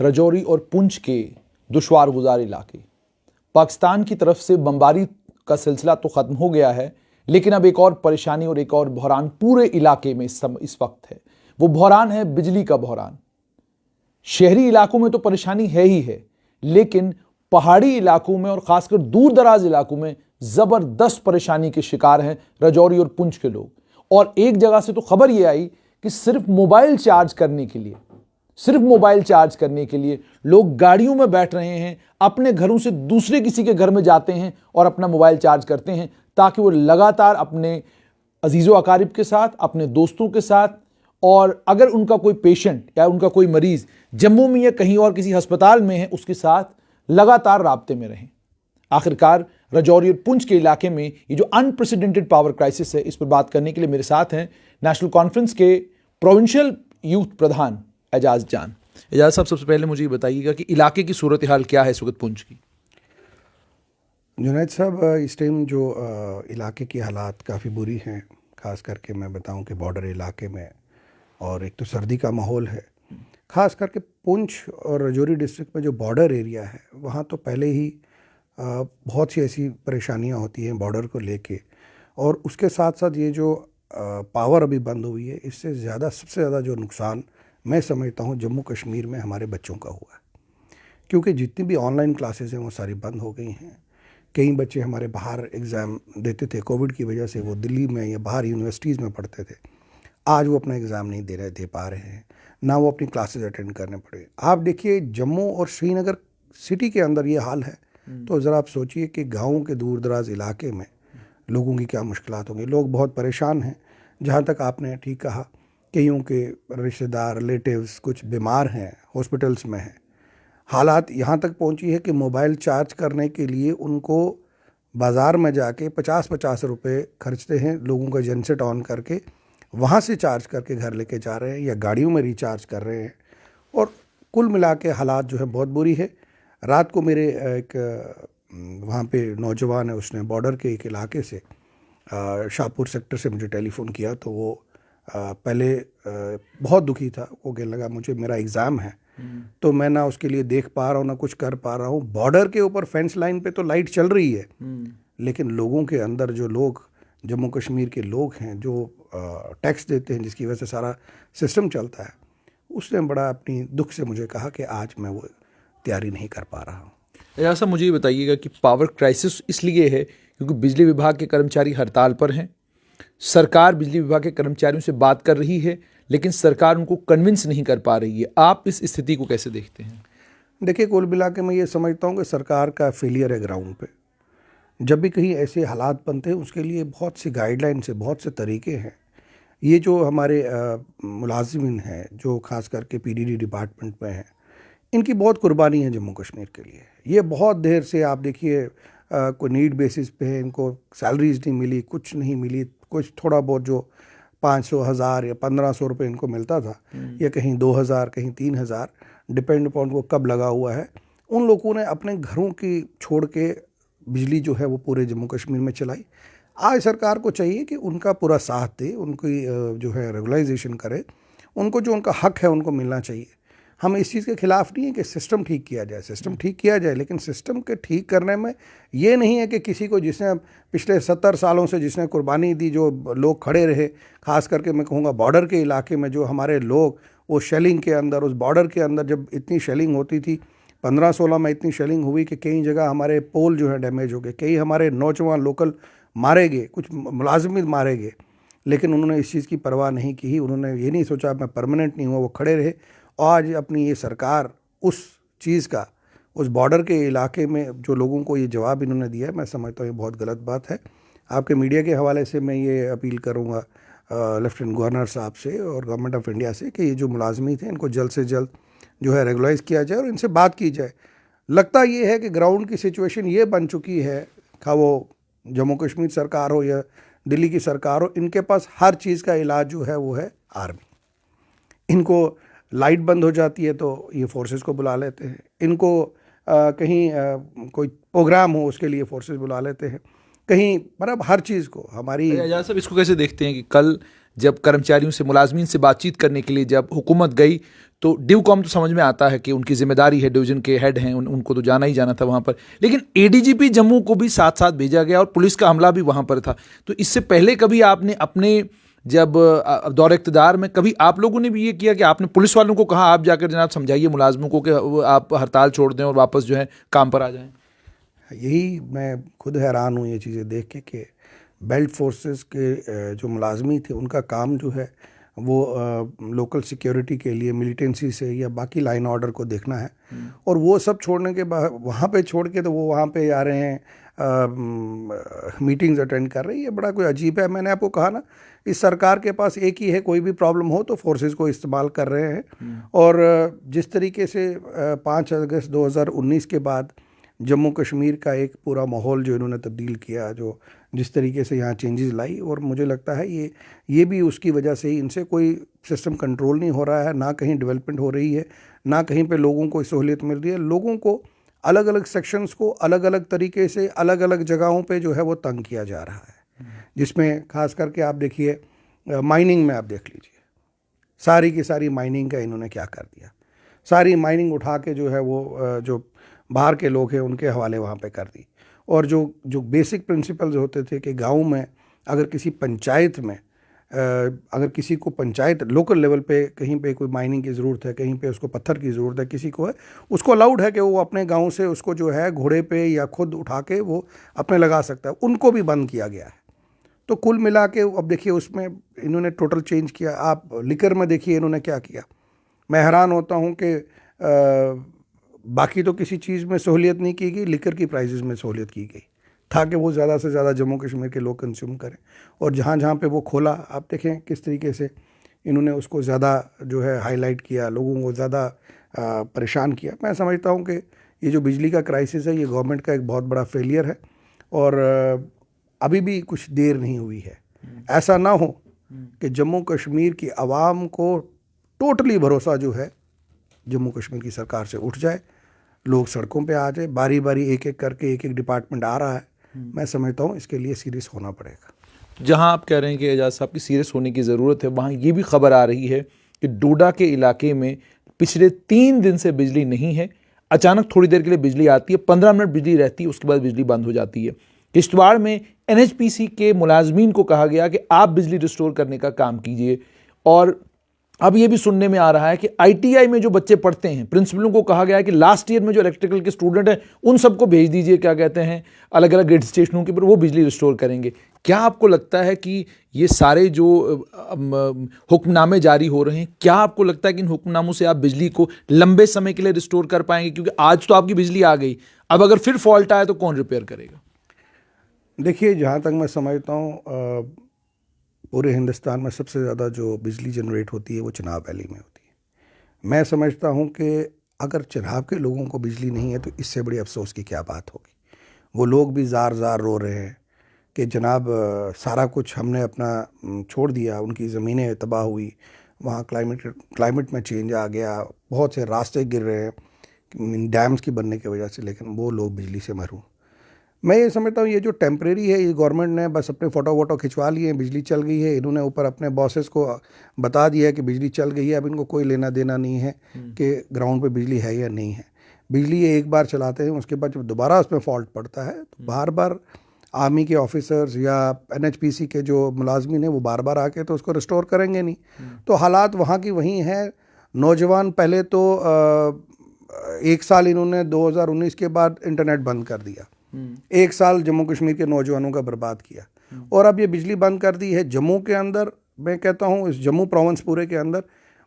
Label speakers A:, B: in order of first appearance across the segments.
A: राजौरी और पुंछ के दुश्वार गुजार इलाके। पाकिस्तान की तरफ से बमबारी का सिलसिला तो खत्म हो गया है, लेकिन अब एक और परेशानी और एक और बहरान पूरे इलाके में इस वक्त है। वो बहरान है बिजली का बहरान। शहरी इलाकों में तो परेशानी है ही है, लेकिन पहाड़ी इलाकों में और खासकर दूर दराज इलाकों में जबरदस्त परेशानी के शिकार हैं राजौरी और पुंछ के लोग। और एक जगह से तो खबर यह आई कि सिर्फ मोबाइल चार्ज करने के लिए लोग गाड़ियों में बैठ रहे हैं, अपने घरों से दूसरे किसी के घर में जाते हैं और अपना मोबाइल चार्ज करते हैं, ताकि वो लगातार अपने अजीज़ो अकारिब के साथ, अपने दोस्तों के साथ, और अगर उनका कोई पेशेंट या उनका कोई मरीज जम्मू में या कहीं और किसी अस्पताल में है, उसके साथ लगातार राब्ते में रहें। आखिरकार राजौरी और पुंछ के इलाके में ये जो अनप्रेसिडेंटेड पावर क्राइसिस है, इस पर बात करने के लिए मेरे साथ हैं नेशनल कॉन्फ्रेंस के प्रोविंशियल यूथ प्रधान एजाज जान। एजाज साहब, सबसे पहले मुझे बताइएगा कि इलाके की सूरत हाल क्या है इस वक्त पुंछ की?
B: जुनैद साहब, इस टाइम जो इलाके की हालात काफ़ी बुरी हैं। ख़ास करके मैं बताऊं कि बॉर्डर इलाके में, और एक तो सर्दी का माहौल है। ख़ास करके पुंछ और राजौरी डिस्ट्रिक्ट में जो बॉर्डर एरिया है, वहाँ तो पहले ही बहुत सी ऐसी परेशानियाँ होती हैं बॉर्डर को लेके, और उसके साथ साथ ये जो पावर अभी बंद हुई है, इससे ज़्यादा सबसे ज़्यादा जो नुकसान मैं समझता हूँ जम्मू कश्मीर में हमारे बच्चों का हुआ है। क्योंकि जितनी भी ऑनलाइन क्लासेस हैं वो सारी बंद हो गई हैं। कई बच्चे हमारे बाहर एग्ज़ाम देते थे, कोविड की वजह से वो दिल्ली में या बाहर यूनिवर्सिटीज़ में पढ़ते थे, आज वो अपना एग्ज़ाम नहीं दे पा रहे हैं, ना वो अपनी क्लासेस अटेंड करने पड़े। आप देखिए जम्मू और श्रीनगर सिटी के अंदर ये हाल है, तो ज़रा आप सोचिए कि गाँव के दूर दराज इलाके में लोगों की क्या मुश्किलात होंगी। लोग बहुत परेशान हैं। जहाँ तक आपने ठीक कहा, कईयों के रिश्तेदार रिलेटिव्स कुछ बीमार हैं, हॉस्पिटल्स में हैं। हालात यहाँ तक पहुँची है कि मोबाइल चार्ज करने के लिए उनको बाज़ार में जाके 50-50 रुपये खर्चते हैं, लोगों का जनसेट ऑन करके वहाँ से चार्ज करके घर लेके जा रहे हैं या गाड़ियों में रिचार्ज कर रहे हैं। और कुल मिला के हालात जो है बहुत बुरी है। रात को मेरे एक वहाँ पे नौजवान है, उसने बॉर्डर के एक इलाके से शाहपुर सेक्टर से मुझे टेलीफ़ोन किया, तो वो पहले बहुत दुखी था। वो कहने लगा मुझे मेरा एग्ज़ाम है, तो मैं ना उसके लिए देख पा रहा हूँ ना कुछ कर पा रहा हूँ। बॉर्डर के ऊपर फेंस लाइन पे तो लाइट चल रही है, लेकिन लोगों के अंदर जो लोग जम्मू कश्मीर के लोग हैं जो टैक्स देते हैं, जिसकी वजह से सारा सिस्टम चलता है, उसने बड़ा अपनी दुख से मुझे कहा कि आज मैं वो तैयारी नहीं कर पा रहा हूँ।
A: ऐसा मुझे ये बताइएगा कि पावर क्राइसिस इसलिए है क्योंकि बिजली विभाग के कर्मचारी हड़ताल पर हैं। सरकार बिजली विभाग के कर्मचारियों से बात कर रही है, लेकिन सरकार उनको कन्विंस नहीं कर पा रही है। आप इस स्थिति को कैसे देखते हैं?
B: देखिए, कुल मिला के मैं ये समझता हूँ कि सरकार का फेलियर है ग्राउंड पे। जब भी कहीं ऐसे हालात बनते हैं, उसके लिए बहुत सी गाइडलाइंस है, बहुत से तरीके हैं। ये जो हमारे मुलाजिमिन हैं, जो खास करके पीडीडी डिपार्टमेंट में हैं, इनकी बहुत कुर्बानी है जम्मू कश्मीर के लिए। ये बहुत देर से आप देखिए कोई नीड बेसिस पे है, इनको सैलरीज नहीं मिली, कुछ नहीं मिली, कुछ थोड़ा बहुत जो 500, 1000 या 1500 रुपये इनको मिलता था, या कहीं 2000, कहीं 3000, डिपेंड अपॉन वो कब लगा हुआ है। उन लोगों ने अपने घरों की छोड़ के बिजली जो है वो पूरे जम्मू कश्मीर में चलाई। आज सरकार को चाहिए कि उनका पूरा साथ दे, उनकी जो है रेगुलाइजेशन करे, उनको जो उनका हक है उनको मिलना चाहिए। हम इस चीज़ के खिलाफ नहीं है कि सिस्टम ठीक किया जाए, सिस्टम ठीक किया जाए, लेकिन सिस्टम के ठीक करने में ये नहीं है कि किसी को जिसने पिछले 70 सालों से जिसने कुर्बानी दी, जो लोग खड़े रहे, ख़ास करके मैं कहूँगा बॉर्डर के इलाके में जो हमारे लोग, वो शेलिंग के अंदर, उस बॉर्डर के अंदर जब इतनी शेलिंग होती थी, 15-16 में इतनी शेलिंग हुई कि कई जगह हमारे पोल जो है डैमेज हो गए, कई हमारे नौजवान लोकल मारे गए, कुछ मुलाजिमिन मारे गए, लेकिन उन्होंने इस चीज़ की परवाह नहीं की। उन्होंने ये नहीं सोचा मैं परमानेंट नहीं हुआ, वो खड़े रहे। आज अपनी ये सरकार उस चीज़ का, उस बॉर्डर के इलाके में जो लोगों को ये जवाब इन्होंने दिया है, मैं समझता हूँ ये बहुत गलत बात है। आपके मीडिया के हवाले से मैं ये अपील करूँगा लेफ्टिनेंट गवर्नर साहब से और गवर्नमेंट ऑफ इंडिया से कि ये जो मुलाजमी थे इनको जल्द से जल्द जो है रेगुलाइज किया जाए और इनसे बात की जाए। लगता ये है कि ग्राउंड की सिचुएशन ये बन चुकी है, खा वो जम्मू कश्मीर सरकार हो या दिल्ली की सरकार हो, इनके पास हर चीज़ का इलाज जो है वो है आर्मी। इनको लाइट बंद हो जाती है तो ये फोर्सेस को बुला लेते हैं, इनको कहीं कोई प्रोग्राम हो उसके लिए फोर्सेस बुला लेते हैं, कहीं मतलब हर चीज़ को हमारी।
A: एजाज साहब, इसको कैसे देखते हैं कि कल जब कर्मचारियों से, मुलाजमीन से बातचीत करने के लिए जब हुकूमत गई तो डिवकॉम तो समझ में आता है कि उनकी जिम्मेदारी है, डिवीजन के हेड हैं, उनको तो जाना ही जाना था वहाँ पर, लेकिन एडीजीपी जम्मू को भी साथ साथ भेजा गया और पुलिस का हमला भी वहाँ पर था। तो इससे पहले कभी आपने अपने जब दौरे इक़्तिदार में कभी आप लोगों ने भी ये किया कि आपने पुलिस वालों को कहा आप जाकर जनाब समझाइए मुलाजमों को कि आप हड़ताल छोड़ दें और वापस जो है काम पर आ जाएं?
B: यही मैं खुद हैरान हूँ ये चीज़ें देख के कि बेल्ट फोर्सेस के जो मुलाजमी थे उनका काम जो है वो लोकल सिक्योरिटी के लिए मिलिटेंसी से या बाकी लाइन ऑर्डर को देखना है, और वो सब छोड़ने के बाद वहाँ पे छोड़ के तो वो वहाँ पे आ रहे हैं, मीटिंग्स अटेंड कर रही है। बड़ा कोई अजीब है। मैंने आपको कहा ना, इस सरकार के पास एक ही है, कोई भी प्रॉब्लम हो तो फोर्सेस को इस्तेमाल कर रहे हैं। और जिस तरीके से 5 अगस्त 2019 के बाद जम्मू कश्मीर का एक पूरा माहौल जो इन्होंने तब्दील किया, जो जिस तरीके से यहाँ चेंजेस लाई, और मुझे लगता है ये भी उसकी वजह से ही इनसे कोई सिस्टम कंट्रोल नहीं हो रहा है, ना कहीं डेवलपमेंट हो रही है, ना कहीं पे लोगों को सहूलियत मिल रही है। लोगों को अलग अलग सेक्शंस को अलग अलग तरीके से अलग अलग जगहों पे जो है वो तंग किया जा रहा है, जिसमें खास करके आप देखिए माइनिंग में आप देख लीजिए, सारी की सारी माइनिंग का इन्होंने क्या कर दिया। सारी माइनिंग उठा के जो है वो जो बाहर के लोग हैं उनके हवाले वहाँ पे कर दी। और जो बेसिक प्रिंसिपल्स होते थे कि गांव में अगर किसी पंचायत में अगर किसी को पंचायत लोकल लेवल पे कहीं पे कोई माइनिंग की ज़रूरत है, कहीं पे उसको पत्थर की ज़रूरत है, किसी को है, उसको अलाउड है कि वो अपने गांव से उसको जो है घोड़े पे या खुद उठा के वो अपने लगा सकता है, उनको भी बंद किया गया है। तो कुल मिला के अब देखिए उसमें इन्होंने टोटल चेंज किया। आप लिकर में देखिए इन्होंने क्या किया। मैं हैरान होता हूँ कि बाकी तो किसी चीज़ में सहूलियत नहीं की गई, लिकर की प्राइसेस में सहूलियत की गई ताकि वो ज़्यादा से ज़्यादा जम्मू कश्मीर के लोग कंज्यूम करें। और जहाँ जहाँ पे वो खोला, आप देखें किस तरीके से इन्होंने उसको ज़्यादा जो है हाईलाइट किया, लोगों को ज़्यादा परेशान किया। मैं समझता हूँ कि ये जो बिजली का क्राइसिस है ये गवर्नमेंट का एक बहुत बड़ा फेलियर है, और अभी भी कुछ देर नहीं हुई है। ऐसा ना हो कि जम्मू कश्मीर की आवाम को टोटली भरोसा जो है जम्मू कश्मीर की सरकार से उठ जाए, लोग सड़कों पे आ जाए, बारी बारी एक एक करके एक एक डिपार्टमेंट आ रहा है। मैं समझता हूँ इसके लिए सीरियस होना पड़ेगा।
A: जहां आप कह रहे हैं कि एजाज साहब की सीरियस होने की ज़रूरत है, वहां ये भी खबर आ रही है कि डोडा के इलाके में पिछले 3 दिन से बिजली नहीं है। अचानक थोड़ी देर के लिए बिजली आती है, 15 मिनट बिजली रहती है, उसके बाद बिजली बंद हो जाती है। किश्तवाड़ में एनएचपीसी के मुलाजमीन को कहा गया कि आप बिजली रिस्टोर करने का काम कीजिए। और अब ये भी सुनने में आ रहा है कि आईटीआई में जो बच्चे पढ़ते हैं, प्रिंसिपलों को कहा गया है कि लास्ट ईयर में जो इलेक्ट्रिकल के स्टूडेंट हैं उन सबको भेज दीजिए, क्या कहते हैं, अलग अलग ग्रिड स्टेशनों के पर, वो बिजली रिस्टोर करेंगे। क्या आपको लगता है कि ये सारे जो हुक्मनामे जारी हो रहे हैं, क्या आपको लगता है कि इन हुक्मनामों से आप बिजली को लंबे समय के लिए रिस्टोर कर पाएंगे? क्योंकि आज तो आपकी बिजली आ गई, अब अगर फिर फॉल्ट आए तो कौन रिपेयर करेगा?
B: देखिए, जहाँ तक मैं समझता हूँ पूरे हिंदुस्तान में सबसे ज़्यादा जो बिजली जनरेट होती है वो चिनाब वैली में होती है। मैं समझता हूँ कि अगर चिनाब के लोगों को बिजली नहीं है तो इससे बड़ी अफसोस की क्या बात होगी। वो लोग भी ज़ार ज़ार रो रहे हैं कि जनाब सारा कुछ हमने अपना छोड़ दिया, उनकी ज़मीनें तबाह हुई, वहाँ क्लाइमेट में चेंज आ गया, बहुत से रास्ते गिर रहे हैं डैम्स की बनने की वजह से, लेकिन वो लोग बिजली से महरूम। मैं ये समझता हूँ ये जो टेम्परेरी है, ये गवर्नमेंट ने बस अपने फ़ोटो वोटो खिंचवा लिए, बिजली चल गई है, इन्होंने ऊपर अपने बॉसेस को बता दिया है कि बिजली चल गई है। अब इनको कोई लेना देना नहीं है कि ग्राउंड पे बिजली है या नहीं है। बिजली ये एक बार चलाते हैं, उसके बाद जब दोबारा उसमें फॉल्ट पड़ता है तो बार बार आर्मी के ऑफिसर्स या एनएचपीसी के जो मुलाजमीन हैं वो बार बार आके तो उसको रिस्टोर करेंगे नहीं। तो हालात वहाँ की वहीं हैं। नौजवान पहले तो 1 साल इन्होंने 2019 के बाद इंटरनेट बंद कर दिया, 1 साल जम्मू कश्मीर के नौजवानों का बर्बाद किया, और अब ये बिजली बंद कर दी है जम्मू के अंदर। मैं कहता हूँ इस जम्मू प्रोविंस पूरे के अंदर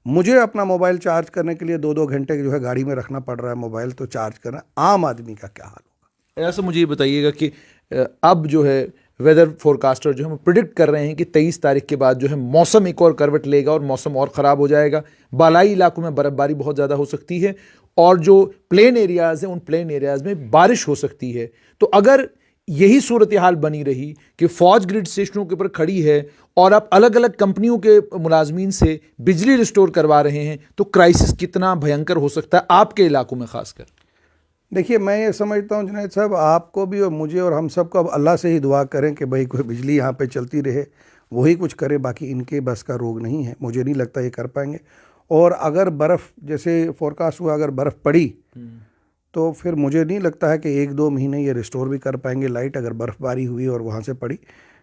B: मुझे अपना मोबाइल चार्ज करने के लिए 2-2 घंटे जो है गाड़ी में रखना पड़ रहा है मोबाइल, तो चार्ज करना आम आदमी का क्या हाल होगा।
A: ऐसा मुझे ये बताइएगा कि अब जो है वेदर फोरकास्टर जो है वो प्रिडिक्ट कर रहे हैं कि 23 तारीख के बाद जो है मौसम एक और करवट लेगा और मौसम और ख़राब हो जाएगा। बालाई इलाकों में बर्फ़बारी बहुत ज़्यादा हो सकती है और जो प्लेन एरियाज़ हैं उन प्लेन एरियाज़ में बारिश हो सकती है। तो अगर यही सूरत हाल बनी रही कि फ़ौज ग्रिड स्टेशनों के ऊपर खड़ी है और आप अलग अलग कंपनियों के मुलाजमीन से बिजली रिस्टोर करवा रहे हैं, तो क्राइसिस कितना भयंकर हो सकता है आपके इलाकों में ख़ासकर?
B: देखिए, मैं ये समझता हूँ जुनैद साहब, आपको भी और मुझे और हम सब को अब अल्लाह से ही दुआ करें कि भाई कोई बिजली यहाँ पे चलती रहे वही कुछ करे, बाकी इनके बस का रोग नहीं है, मुझे नहीं लगता ये कर पाएंगे। और अगर बर्फ़, जैसे फोरकास्ट हुआ, अगर बर्फ़ पड़ी तो फिर मुझे नहीं लगता है कि 1-2 महीने ये रिस्टोर भी कर पाएंगे लाइट, अगर बर्फ़बारी हुई और वहाँ से पड़ी,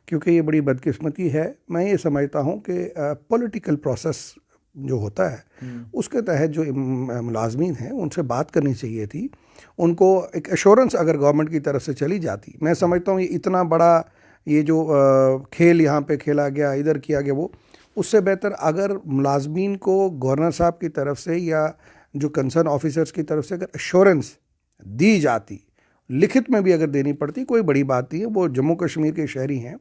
B: क्योंकि ये बड़ी बदकिस्मती है। मैं ये समझता हूँ कि पॉलिटिकल प्रोसेस जो होता है उसके तहत जो मुलाजमीन हैं उनसे बात करनी चाहिए थी, उनको एक एश्योरेंस अगर गवर्नमेंट की तरफ से चली जाती। मैं समझता हूँ ये इतना बड़ा ये जो खेल यहाँ पे खेला गया, इधर किया गया, वो उससे बेहतर अगर मुलाजमीन को गवर्नर साहब की तरफ से या जो कंसर्न ऑफिसर्स की तरफ से अगर एश्योरेंस दी जाती, लिखित में भी अगर देनी पड़ती, कोई बड़ी बात नहीं है। वो जम्मू कश्मीर के शहरी हैं,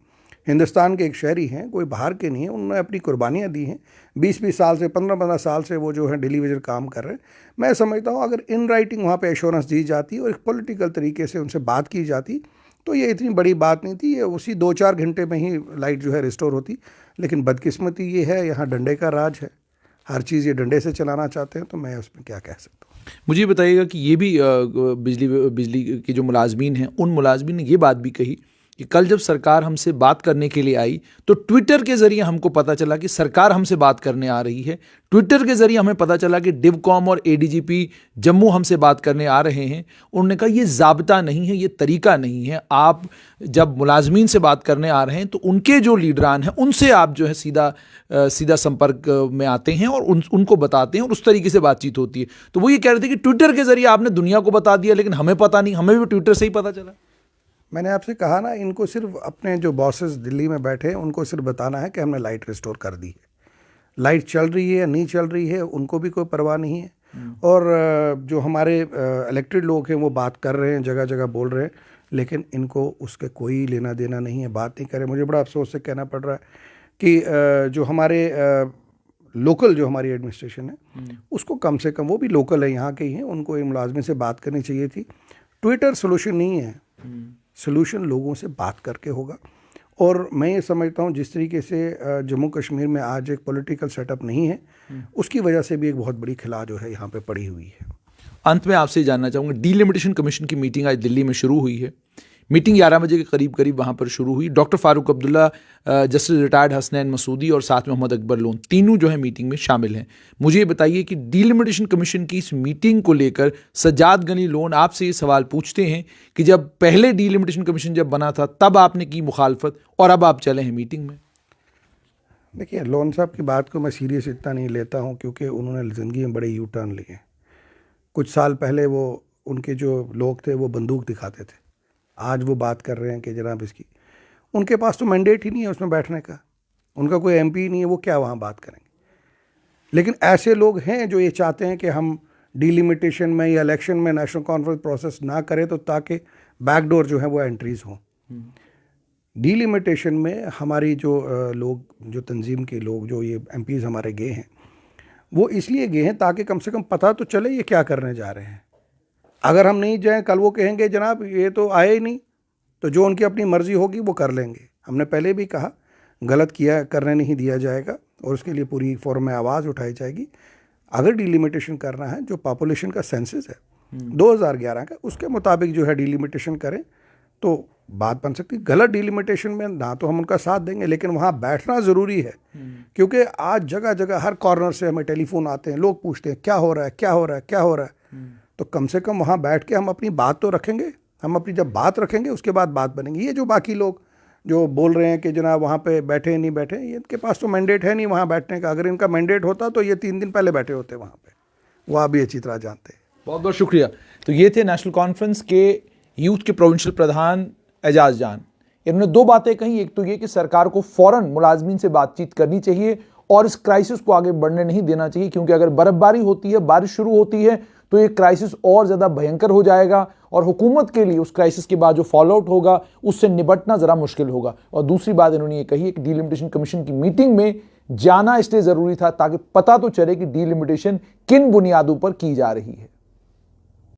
B: हिंदुस्तान के एक शहरी हैं, कोई बाहर के नहीं हैं, उन्होंने अपनी कुर्बानियाँ दी हैं, 20-20 साल से, 15-15 साल से वो जो है डेली वेजर काम कर रहे हैं। मैं समझता हूँ अगर इन राइटिंग वहाँ पे एश्योरेंस दी जाती और एक पॉलिटिकल तरीके से उनसे बात की जाती तो ये इतनी बड़ी बात नहीं थी, ये उसी 2-4 घंटे में ही लाइट जो है रिस्टोर होती। लेकिन बदकिस्मती ये है, यहाँ डंडे का राज है, हर चीज़ ये डंडे से चलाना चाहते हैं, तो मैं उसमें क्या कह सकता हूँ।
A: मुझे बताइएगा कि ये भी बिजली के जो मुलाजमीन हैं, उन मुलाजमीन ने ये बात भी कही कि कल जब सरकार हमसे बात करने के लिए आई तो ट्विटर के ज़रिए हमको पता चला कि सरकार हमसे बात करने आ रही है। ट्विटर के ज़रिए हमें पता चला कि डिवकॉम और एडीजीपी जम्मू हमसे बात करने आ रहे हैं। उन्होंने कहा ये ज़ाब्ता नहीं है, ये तरीका नहीं है। आप जब मुलाजमीन से बात करने आ रहे हैं तो उनके जो लीडरान हैं उनसे आप जो है सीधा संपर्क में आते हैं और उनको बताते हैं और उस तरीके से बातचीत होती है। तो वो ये कह रहे थे कि ट्विटर के ज़रिए आपने दुनिया को बता दिया, लेकिन हमें पता नहीं, हमें भी ट्विटर से ही पता चला।
B: मैंने आपसे कहा ना, इनको सिर्फ अपने जो बॉसेस दिल्ली में बैठे हैं उनको सिर्फ बताना है कि हमने लाइट रिस्टोर कर दी है। लाइट चल रही है या नहीं चल रही है उनको भी कोई परवाह नहीं है। और जो हमारे इलेक्टेड लोग हैं वो बात कर रहे हैं, जगह जगह बोल रहे हैं, लेकिन इनको उसके कोई लेना देना नहीं है, बात नहीं करें। मुझे बड़ा अफसोस से कहना पड़ रहा है कि जो हमारे लोकल जो हमारी एडमिनिस्ट्रेशन है उसको कम से कम, वो भी लोकल है, यहाँ के ही हैं, उनको इन मुलाजमिन से बात करनी चाहिए थी। ट्विटर सोल्यूशन नहीं है, सोल्यूशन लोगों से बात करके होगा। और मैं ये समझता हूँ जिस तरीके से जम्मू कश्मीर में आज एक पॉलिटिकल सेटअप नहीं है, उसकी वजह से भी एक बहुत बड़ी खिला जो है यहाँ पे पड़ी हुई है।
A: अंत में आपसे जानना चाहूँगा, डीलिमिटेशन कमीशन की मीटिंग आज दिल्ली में शुरू हुई है। मीटिंग 11 बजे के करीब वहाँ पर शुरू हुई। Doctor Farooq Abdullah, justice retired Hasnain Masoodi और साथ में मोहम्मद अकबर लोन, तीनों जो है मीटिंग में शामिल हैं। मुझे ये बताइए कि डीलिमिटेशन कमीशन की इस मीटिंग को लेकर सज्जाद गनी लोन आपसे ये सवाल पूछते हैं कि जब पहले डीलिमिटेशन कमीशन जब बना था तब आपने की मुखालफत और अब आप चले हैं मीटिंग में।
B: देखिए, लोन साहब की बात को मैं सीरियस इतना नहीं लेता हूँ, क्योंकि उन्होंने ज़िंदगी में बड़े यू टर्न लिए। कुछ साल पहले वो उनके जो लोग थे वो बंदूक दिखाते थे, आज वो बात कर रहे हैं कि जनाब इसकी, उनके पास तो मैंडेट ही नहीं है उसमें बैठने का, उनका कोई एमपी नहीं है, वो क्या वहाँ बात करेंगे। लेकिन ऐसे लोग हैं जो ये चाहते हैं कि हम डीलिमिटेशन में या इलेक्शन में नेशनल कॉन्फ्रेंस प्रोसेस ना करें, तो ताकि बैकडोर जो है वो एंट्रीज हों। डीलिमिटेशन में हमारी जो लोग, जो तंजीम के लोग, जो ये एमपीज़ हमारे गए हैं, वो इसलिए गए हैं ताकि कम से कम पता तो चले ये क्या करने जा रहे हैं। अगर हम नहीं जाएं, कल वो कहेंगे जनाब ये तो आए ही नहीं, तो जो उनकी अपनी मर्ज़ी होगी वो कर लेंगे। हमने पहले भी कहा गलत किया करने नहीं दिया जाएगा और उसके लिए पूरी फोरम में आवाज़ उठाई जाएगी। अगर डीलिमिटेशन करना है, जो पॉपुलेशन का सेंसस है 2011 का, उसके मुताबिक जो है डीलिमिटेशन करें तो बात बन सकती है। गलत डीलिमिटेशन में ना तो हम उनका साथ देंगे, लेकिन वहाँ बैठना ज़रूरी है, क्योंकि आज जगह जगह हर कॉर्नर से हमें टेलीफोन आते हैं, लोग पूछते हैं क्या हो रहा है, क्या हो रहा है, क्या हो रहा है। तो कम से कम वहाँ बैठ के हम अपनी बात तो रखेंगे। हम अपनी जब बात रखेंगे उसके बाद बात बनेगी। ये जो बाकी लोग जो बोल रहे हैं कि जनाब वहाँ पे बैठे नहीं बैठे, ये इनके पास तो मैंडेट है नहीं वहाँ बैठने का। अगर इनका मैंडेट होता तो ये 3 दिन पहले बैठे होते वहाँ पे, वो आप भी अच्छी तरह जानते हैं।
A: बहुत बहुत शुक्रिया। तो ये थे नेशनल कॉन्फ्रेंस के यूथ के प्रोविंशियल प्रधान एजाज जान। इन्होंने 2 बातें कही। एक तो ये कि सरकार को फौरन मुलाजमीन से बातचीत करनी चाहिए और इस क्राइसिस को आगे बढ़ने नहीं देना चाहिए, क्योंकि अगर बर्फबारी होती है, बारिश शुरू होती है, तो ये क्राइसिस और ज़्यादा भयंकर हो जाएगा और हुकूमत के लिए उस क्राइसिस के बाद जो फॉलोआउट होगा उससे निपटना ज़रा मुश्किल होगा। और दूसरी बात इन्होंने ये कही है कि डीलिमिटेशन कमीशन की मीटिंग में जाना इसलिए ज़रूरी था ताकि पता तो चले कि डीलिमिटेशन किन बुनियादों पर की जा रही है।